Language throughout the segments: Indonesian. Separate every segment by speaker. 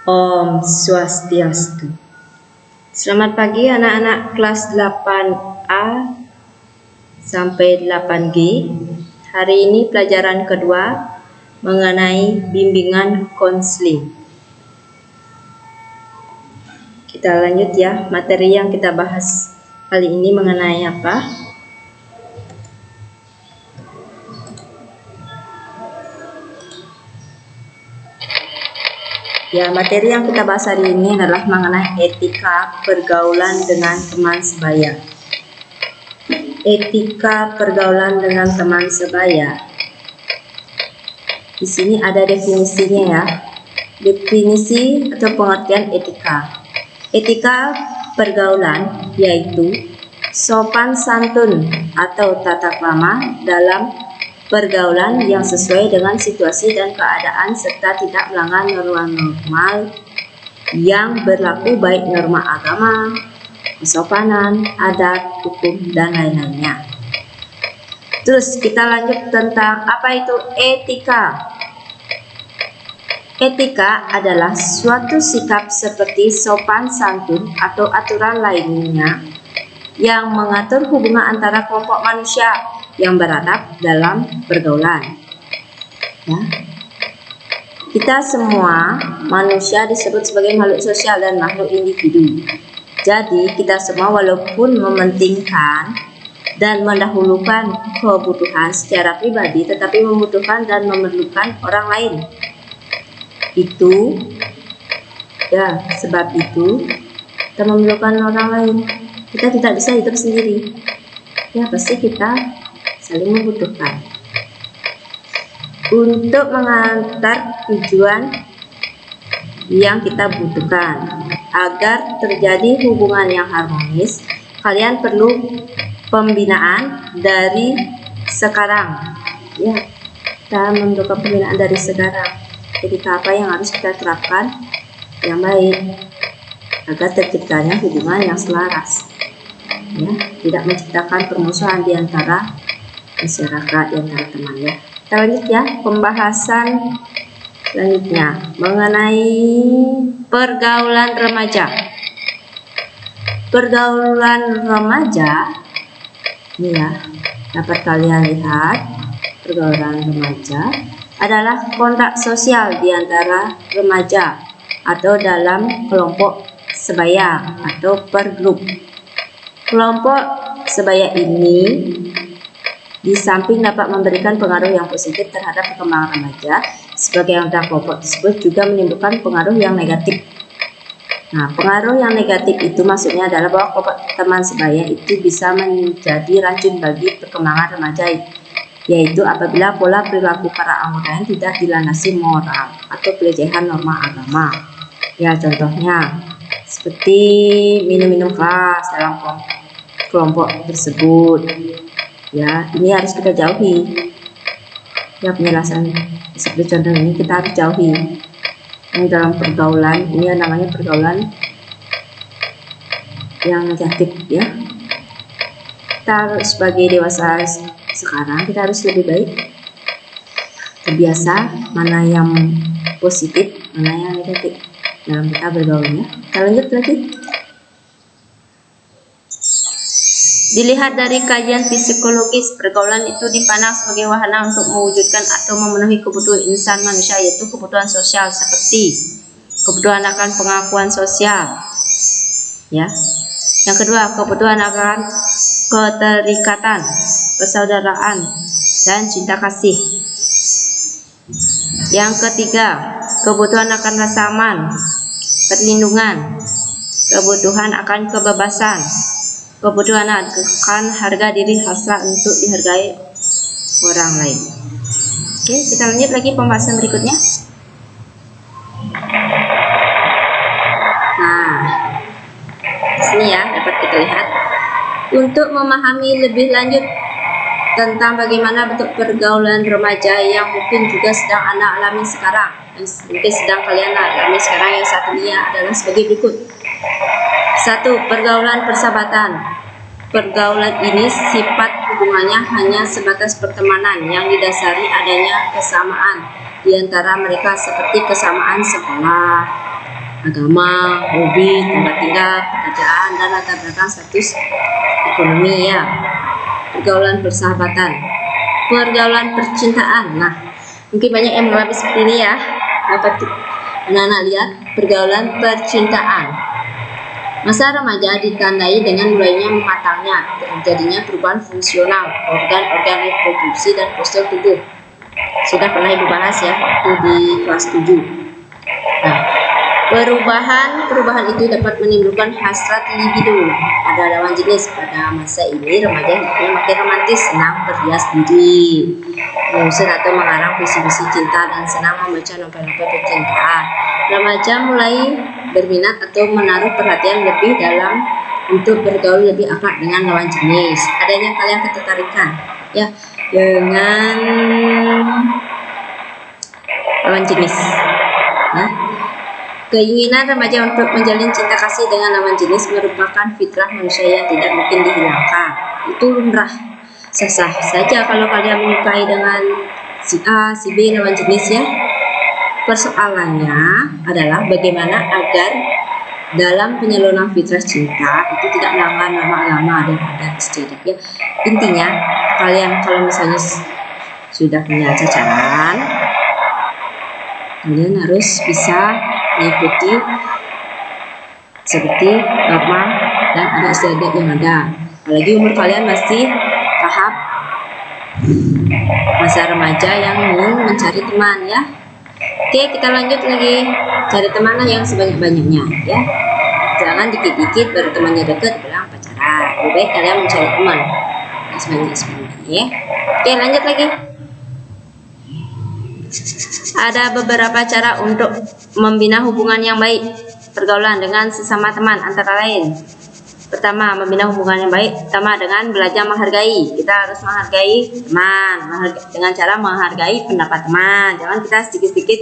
Speaker 1: Om Swastiastu. Selamat pagi anak-anak kelas 8A sampai 8G. Hari ini pelajaran kedua mengenai bimbingan konseling. Kita lanjut ya, materi yang kita bahas kali ini mengenai apa? Ya, materi yang kita bahas hari ini adalah mengenai etika pergaulan dengan teman sebaya. Etika pergaulan dengan teman sebaya. Di sini ada definisinya ya. Definisi atau pengertian etika. Etika pergaulan yaitu sopan santun atau tata krama dalam pergaulan yang sesuai dengan situasi dan keadaan serta tidak melanggar norma-norma yang berlaku, baik norma agama, kesopanan, adat, hukum, dan lain-lainnya. Terus kita lanjut tentang apa itu etika. Etika adalah suatu sikap seperti sopan santun atau aturan lainnya yang mengatur hubungan antara kelompok manusia yang beradab dalam pergaulan. Ya. Kita semua manusia disebut sebagai makhluk sosial dan makhluk individu. Jadi kita semua walaupun mementingkan dan mendahulukan kebutuhan secara pribadi, tetapi membutuhkan dan memerlukan orang lain. Ya, sebab itu kita memerlukan orang lain. Kita tidak bisa hidup sendiri. Ya, pasti kita saling membutuhkan untuk mengantar tujuan yang kita butuhkan. Agar terjadi hubungan yang harmonis, kalian perlu pembinaan dari sekarang. Ya, kita membutuhkan pembinaan dari sekarang. Jadi apa yang harus kita terapkan yang baik agar terciptanya hubungan yang selaras. Ya, tidak menciptakan permusuhan di antara masyarakat, di antara teman ya. Kita lanjut ya, pembahasan selanjutnya mengenai pergaulan remaja. Pergaulan remaja ini ya, dapat kalian lihat, pergaulan remaja adalah kontak sosial di antara remaja atau dalam kelompok sebaya atau pergrup. Kelompok sebaya ini di samping dapat memberikan pengaruh yang positif terhadap perkembangan remaja, sebagai anggota kelompok tersebut juga menimbulkan pengaruh yang negatif. Nah, pengaruh yang negatif itu maksudnya adalah bahwa kelompok teman sebaya itu bisa menjadi racun bagi perkembangan remaja, yaitu apabila pola perilaku para anggotanya tidak dilandasi moral atau pelecehan norma agama. Ya, contohnya seperti minum-minum keras dalam kelompok tersebut. Ya, ini harus kita jauhi. Ya, penjelasan seperti contoh ini kita harus jauhi. Yang dalam pergaulan ini namanya pergaulan yang negatif ya. Kita harus sebagai dewasa sekarang kita harus lebih baik terbiasa mana yang positif, mana yang negatif dalam kita bergaulnya. Kita lanjut lagi. Dilihat dari kajian psikologis, pergaulan itu dipandang sebagai wahana untuk mewujudkan atau memenuhi kebutuhan insan manusia, yaitu kebutuhan sosial seperti kebutuhan akan pengakuan sosial. Ya. Yang kedua, kebutuhan akan keterikatan, persaudaraan, dan cinta kasih. Yang ketiga, kebutuhan akan rasa aman, perlindungan, kebutuhan akan kebebasan, kebutuhan akan harga diri hasrat untuk dihargai orang lain. Oke, kita lanjut lagi pembahasan berikutnya. Nah, di sini ya dapat kita lihat. Untuk memahami lebih lanjut tentang bagaimana bentuk pergaulan remaja yang mungkin juga sedang Anda alami sekarang, yang mungkin sedang kalian alami sekarang, yang saat ini adalah sebagai berikut. 1. Pergaulan persahabatan. Pergaulan ini sifat hubungannya hanya sebatas pertemanan yang didasari adanya kesamaan di antara mereka seperti kesamaan sekolah, agama, hobi, tempat tinggal, pekerjaan, dan latar belakang status ekonomi ya. Pergaulan persahabatan, pergaulan percintaan. Nah, mungkin banyak yang mengalami seperti ini ya. Dapat anak-anak lihat pergaulan percintaan. Masa remaja ditandai dengan mulainya mematangnya, terjadinya perubahan fungsional organ-organ reproduksi dan postur tubuh. Sudah pernah Ibu bahas ya waktu di kelas 7. Nah, perubahan itu dapat menimbulkan hasrat libido pada lawan jenis. Pada masa ini remaja hidupnya makin romantis, senang berhias diri, mengusir atau mengarang visi-visi cinta, dan senang membaca novel-novel percintaan. Remaja mulai berminat atau menaruh perhatian lebih dalam untuk bergaul lebih akrab dengan lawan jenis. Adanya kalian ketertarikan ya dengan lawan jenis. Nah, keinginan remaja untuk menjalin cinta kasih dengan lawan jenis merupakan fitrah manusia yang tidak mungkin dihilangkan. Itu lumrah. Sah-sah saja kalau kalian menyukai dengan si A, si B lawan jenis ya. Persoalannya adalah bagaimana agar dalam penyaluran fitrah cinta itu tidak melanggar norma agama dan adat istiadat ya. Intinya kalian kalau misalnya sudah punya pacaran, kalian harus bisa mengikuti seperti norma dan adat istiadat yang ada. Apalagi umur kalian masih tahap masa remaja yang ingin mencari teman ya. Oke, kita lanjut lagi. Cari teman yang sebanyak-banyaknya ya. Jangan dikit-dikit baru temannya deket bilang pacaran. Lebih baik kalian mencari teman sebanyak-banyaknya ya. Oke, lanjut lagi. Ada beberapa cara untuk membina hubungan yang baik pergaulan dengan sesama teman, antara lain. Pertama, membina hubungan yang baik pertama dengan belajar menghargai. Kita harus menghargai teman dengan cara menghargai pendapat teman. Jangan kita sedikit-sedikit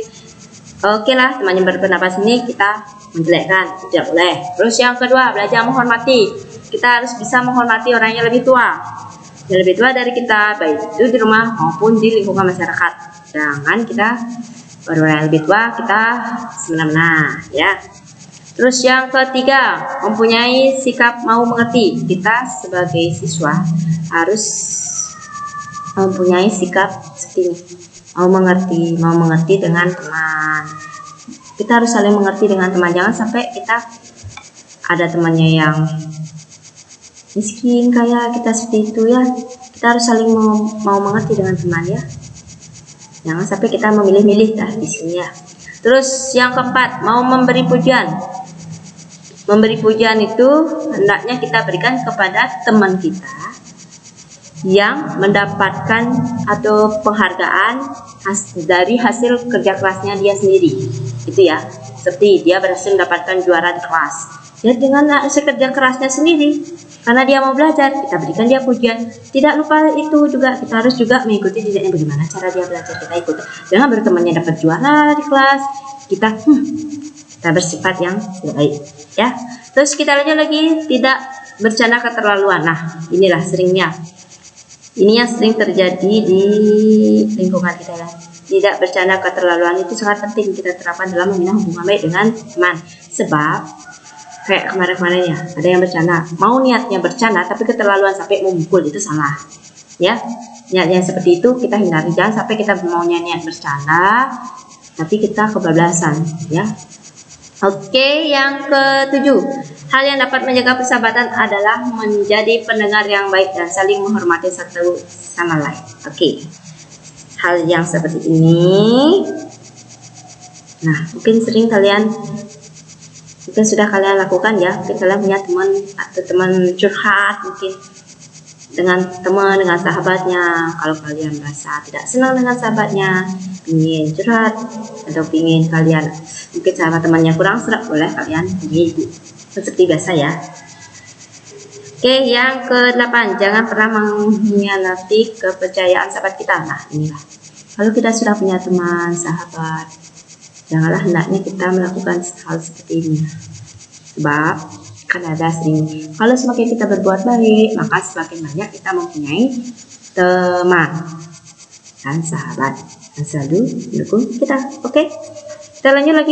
Speaker 1: oke lah temannya berpendapat sini kita menjelekkan, tidak boleh. Terus yang kedua, belajar menghormati. Kita harus bisa menghormati orang yang lebih tua. Yang lebih tua dari kita, baik itu di rumah maupun di lingkungan masyarakat. Jangan kita orang yang lebih tua kita semena-mena ya. Terus yang ketiga, mempunyai sikap mau mengerti. Kita sebagai siswa harus mempunyai sikap seperti ini. Mau mengerti dengan teman. Kita harus saling mengerti dengan teman. Jangan sampai kita ada temannya yang miskin, kaya, kita seperti itu ya. Kita harus saling mau mengerti dengan teman ya. Jangan sampai kita memilih-milih dah di sini ya. Terus yang keempat, mau memberi pujian. Memberi pujian itu hendaknya kita berikan kepada teman kita yang mendapatkan atau penghargaan dari hasil kerja kerasnya dia sendiri. Itu ya, seperti dia berhasil mendapatkan juara di kelas. Ya dengan hasil kerja kerasnya sendiri, karena dia mau belajar, kita berikan dia pujian. Tidak lupa itu juga, kita harus juga mengikuti didikannya bagaimana cara dia belajar, kita ikut. Jangan bertemannya dapat juara di kelas, kita bersifat yang baik ya. Terus kita lanjut lagi, tidak bercanda keterlaluan. Nah, inilah seringnya. Ini yang sering terjadi di lingkungan kita ya. Tidak bercanda keterlaluan itu sangat penting kita terapkan dalam membina hubungan baik dengan teman. Sebab kayak kemarin-kemarin ya, ada yang bercanda, mau niatnya bercanda tapi keterlaluan sampai memukul, itu salah. Ya, niatnya seperti itu kita hindari. Jangan sampai kita maunya niat bercanda tapi kita kebablasan ya. Oke, yang ketujuh, hal yang dapat menjaga persahabatan adalah menjadi pendengar yang baik dan saling menghormati satu sama lain. Oke, hal yang seperti ini, nah mungkin sering sudah kalian lakukan ya. Mungkin kalian punya teman atau teman curhat mungkin dengan teman, dengan sahabatnya. Kalau kalian merasa tidak senang dengan sahabatnya, ingin curhat atau ingin kalian mungkin sama temannya kurang serak, boleh kalian hubungi seperti biasa ya. Oke, yang ke-8, jangan pernah mengkhianati kepercayaan sahabat kita. Nah inilah, kalau kita sudah punya teman, sahabat, janganlah hendaknya kita melakukan hal seperti ini. Sebab kan ada sering, kalau semakin kita berbuat baik, maka semakin banyak kita mempunyai teman dan sahabat yang selalu mendukung kita. Oke, kita lanjut lagi.